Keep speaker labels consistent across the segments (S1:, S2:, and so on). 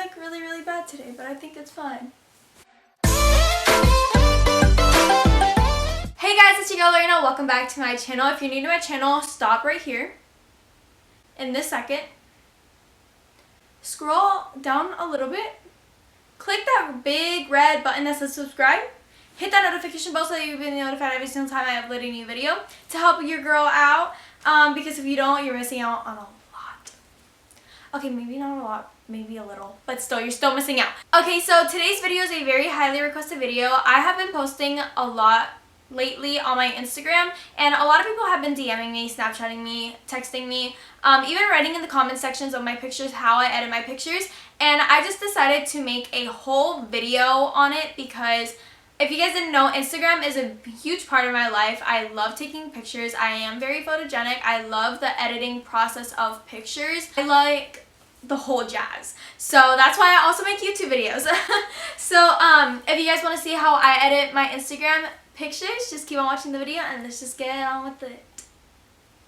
S1: look really bad today, but I think it's fine. Hey guys, it's your girl Lorena. Welcome back to my channel. If you're new to my channel, stop right here. In this second, scroll down a little bit. Click that big red button that says subscribe. Hit that notification bell so that you'll be notified every single time I upload a new video to help your girl out. Because if you don't, you're missing out on a lot. Okay, maybe not a lot, maybe a little, but still, you're still missing out. Okay, so today's video is a very highly requested video. I have been posting a lot lately on my Instagram, and a lot of people have been DMing me, Snapchatting me, texting me, even writing in the comment sections of my pictures how I edit my pictures, and I just decided to make a whole video on it because if you guys didn't know, Instagram is a huge part of my life. I love taking pictures. I am very photogenic. I love the editing process of pictures. I like the whole jazz. So that's why I also make YouTube videos. So if you guys want to see how I edit my Instagram pictures, just keep on watching the video and let's just get on with it.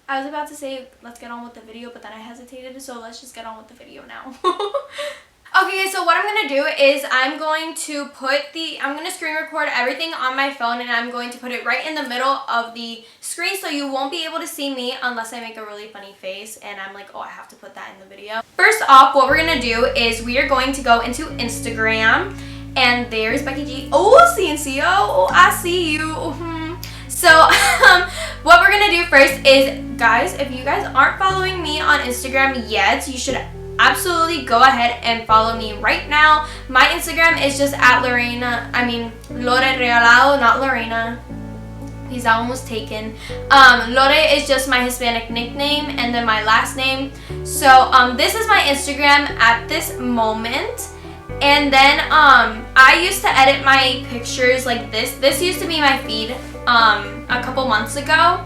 S1: I was about to say let's get on with the video, but then I hesitated, so let's just get on with the video now. Okay, so what I'm going to do is I'm going to screen record everything on my phone, and I'm going to put it right in the middle of the screen so you won't be able to see me unless I make a really funny face and I'm like, oh, I have to put that in the video. First off, what we're going to do is we are going to go into Instagram, and there's Becky G. Oh, CNCO. Oh, I see you. So what we're going to do first is, guys, if you guys aren't following me on Instagram yet, you should absolutely go ahead and follow me right now. My Instagram is just at Lore Regalado, not Lorena, because that one was taken. Lore is just my Hispanic nickname and then my last name. So this is my Instagram at this moment. And then I used to edit my pictures like this. This used to be my feed a couple months ago.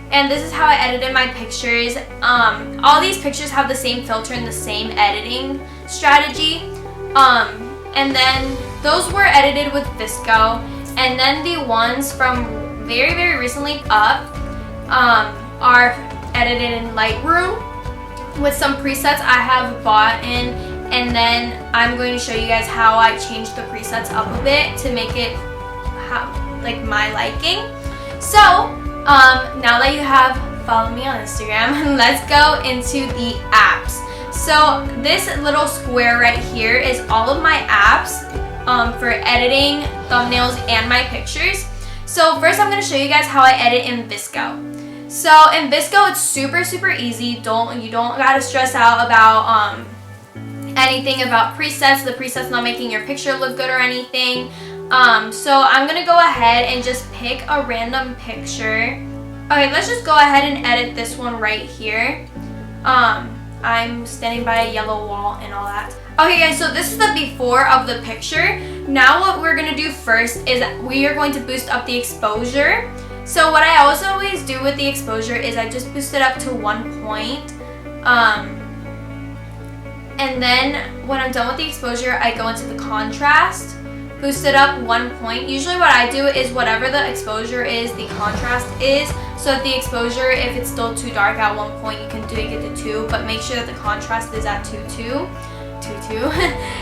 S1: And this is how I edited my pictures. All these pictures have the same filter and the same editing strategy. And then those were edited with Vsco. And then the ones from very recently up are edited in Lightroom with some presets I have bought in. And then I'm going to show you guys how I changed the presets up a bit to make it like my liking. So now that you have followed me on Instagram, let's go into the apps. So this little square right here is all of my apps for editing thumbnails and my pictures. So first I'm going to show you guys how I edit in Vsco. So in Vsco, it's super easy. You don't gotta stress out about anything about presets, the presets not making your picture look good or anything. So I'm gonna go ahead and just pick a random picture. Okay, let's just go ahead and edit this one right here. I'm standing by a yellow wall and all that. Okay guys, so this is the before of the picture. Now what we're gonna do first is we are going to boost up the exposure. So what I also always do with the exposure is I just boost it up to 1 point. And then when I'm done with the exposure, I go into the contrast. Boost it up 1 point. Usually what I do is whatever the exposure is, the contrast is. So if the exposure, if it's still too dark at 1 point, you can take it to 2, but make sure that the contrast is at 2.2.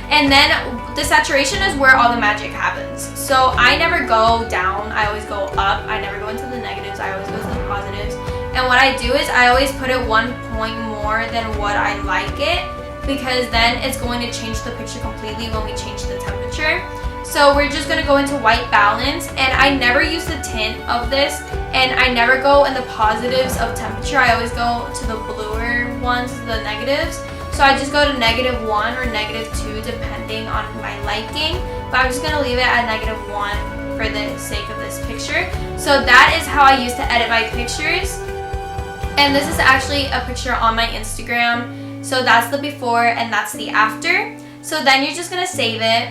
S1: And then the saturation is where all the magic happens. So I never go down, I always go up. I never go into the negatives, I always go to the positives. And what I do is I always put it 1 point more than what I like it, because then it's going to change the picture completely when we change the temperature. So we're just going to go into white balance, and I never use the tint of this, and I never go in the positives of temperature. I always go to the bluer ones, the negatives. So I just go to -1 or -2 depending on my liking, but I'm just going to leave it at -1 for the sake of this picture. So that is how I used to edit my pictures, and this is actually a picture on my Instagram. So that's the before and that's the after. So then you're just going to save it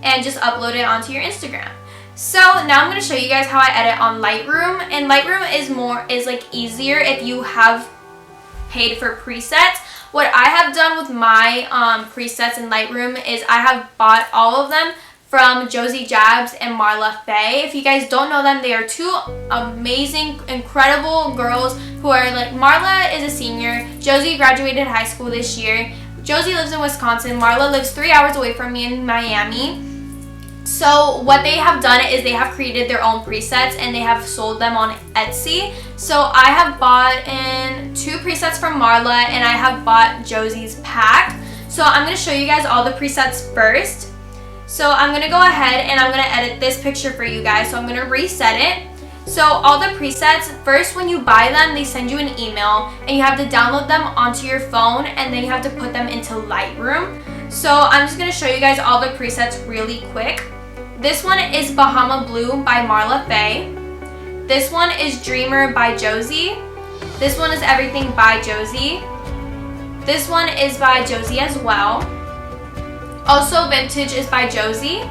S1: and just upload it onto your Instagram. So now I'm going to show you guys how I edit on Lightroom. And Lightroom is like easier if you have paid for presets. What I have done with my presets in Lightroom is I have bought all of them from Josie Jabs and Marla Faye. If you guys don't know them, they are two amazing, incredible girls who are like, Marla is a senior, Josie graduated high school this year, Josie lives in Wisconsin. Marla lives 3 hours away from me in Miami. So what they have done is they have created their own presets and they have sold them on Etsy. So I have bought in 2 presets from Marla and I have bought Josie's pack. So I'm going to show you guys all the presets first. So I'm going to go ahead and I'm going to edit this picture for you guys. So I'm going to reset it. So all the presets, first when you buy them, they send you an email and you have to download them onto your phone and then you have to put them into Lightroom. So I'm just going to show you guys all the presets really quick. This one is Bahama Blue by Marla Faye. This one is Dreamer by Josie. This one is Everything by Josie. This one is by Josie as well. Also Vintage is by Josie.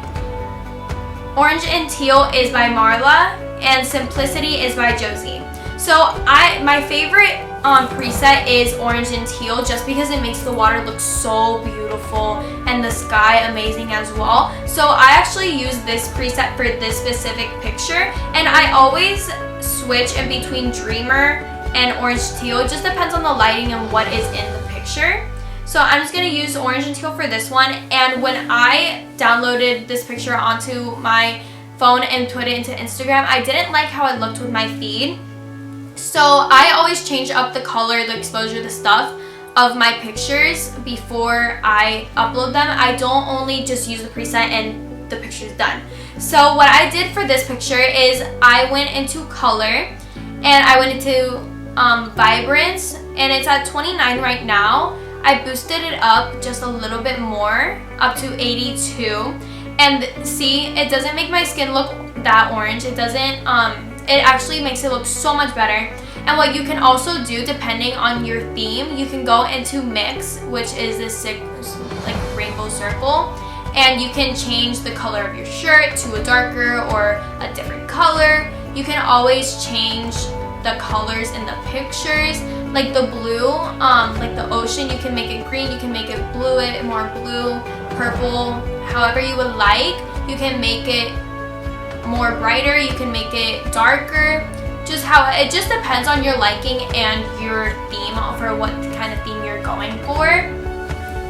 S1: Orange and Teal is by Marla. And Simplicity is by Josie. So my favorite preset is Orange and Teal just because it makes the water look so beautiful and the sky amazing as well. So I actually use this preset for this specific picture and I always switch in between Dreamer and Orange Teal. It just depends on the lighting and what is in the picture. So I'm just going to use Orange and Teal for this one. And when I downloaded this picture onto my phone and put it into Instagram, I didn't like how it looked with my feed. So I always change up the color, the exposure, the stuff of my pictures before I upload them. I don't only just use the preset and the picture's done. So what I did for this picture is I went into color and I went into vibrance and it's at 29 right now. I boosted it up just a little bit more, up to 82. And see, it doesn't make my skin look that orange. It doesn't, it actually makes it look so much better. And what you can also do, depending on your theme, you can go into mix, which is this like rainbow circle. And you can change the color of your shirt to a darker or a different color. You can always change the colors in the pictures. Like the blue, like the ocean, you can make it green, you can make it blue, more blue, purple, however you would like. You can make it more brighter, you can make it darker. Just how it just depends on your liking and your theme for what kind of theme you're going for.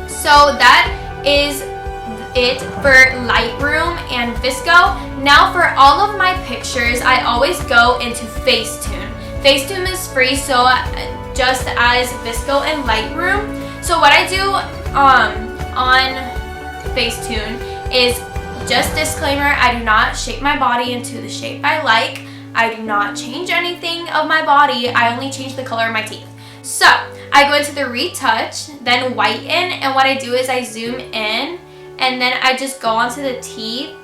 S1: So that is it for Lightroom and Vsco. Now for all of my pictures, I always go into Facetune. Facetune is free, so just as Vsco and Lightroom. So what I do on Facetune is, just disclaimer, I do not shape my body into the shape I like. I do not change anything of my body. I only change the color of my teeth. So I go into the retouch, then whiten, and what I do is I zoom in and then I just go onto the teeth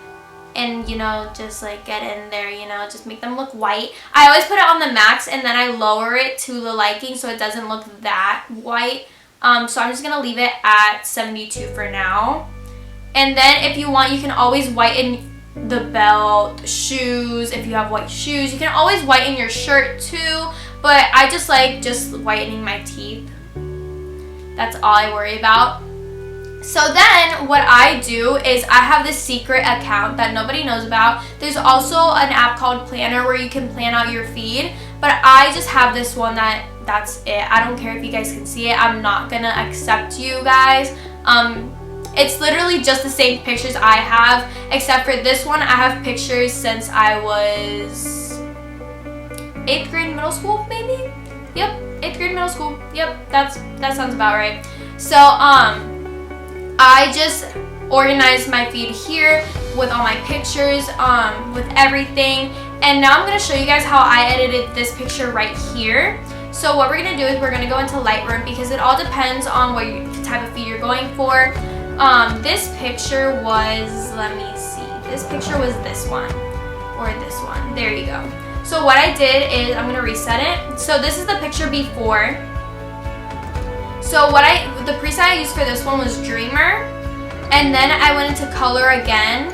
S1: and, you know, just like get in there, you know, just make them look white. I always put it on the max and then I lower it to the liking so it doesn't look that white. So I'm just going to leave it at 72 for now. And then if you want, you can always whiten the belt, shoes. If you have white shoes, you can always whiten your shirt too. But I just like just whitening my teeth. That's all I worry about. So then what I do is I have this secret account that nobody knows about. There's also an app called Planner where you can plan out your feed. But I just have this one that's it. I don't care if you guys can see it. I'm not gonna accept you guys. It's literally just the same pictures I have, except for this one, I have pictures since I was 8th grade middle school, maybe? Yep, 8th grade middle school. Yep, that sounds about right. So, I just organized my feed here with all my pictures, with everything. And now I'm going to show you guys how I edited this picture right here. So what we're going to do is we're going to go into Lightroom because it all depends on what type of feed you're going for. This picture was, let me see, this picture was this one, or this one, there you go. So what I did is, I'm going to reset it. So this is the picture before. So the preset I used for this one was Dreamer, and then I went into color again,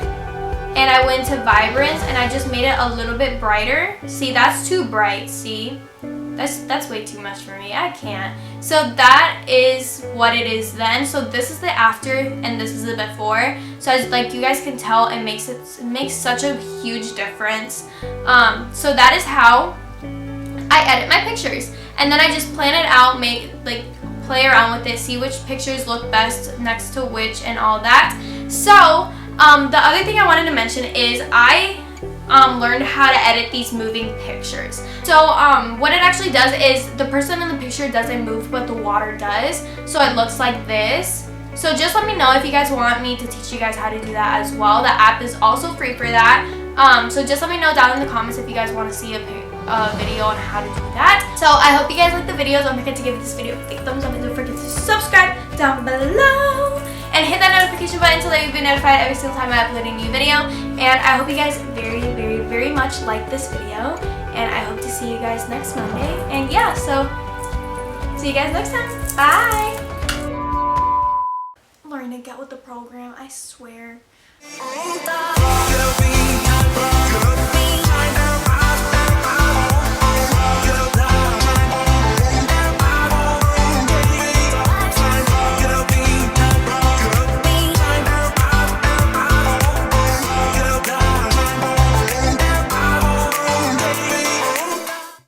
S1: and I went into vibrance, and I just made it a little bit brighter. See, that's too bright, see? That's way too much for me. I can't. So that is what it is then. So this is the after and this is the before. So as like you guys can tell, it makes such a huge difference. So that is how I edit my pictures. And then I just plan it out, make like play around with it, see which pictures look best next to which and all that. So the other thing I wanted to mention is I learned how to edit these moving pictures. So what it actually does is the person in the picture doesn't move, but the water does, so it looks like this. So just let me know if you guys want me to teach you guys how to do that as well. The app is also free for that. So just let me know down in the comments if you guys want to see a video on how to do that. So I hope you guys like the video. Don't forget to give this video a big thumbs up and don't forget to subscribe down below and hit that notification button so that you'll be notified every single time I upload a new video. And I hope you guys very much like this video, and I hope to see you guys next Monday. And yeah, so see you guys next time. Bye. Learn to get with the program, I swear.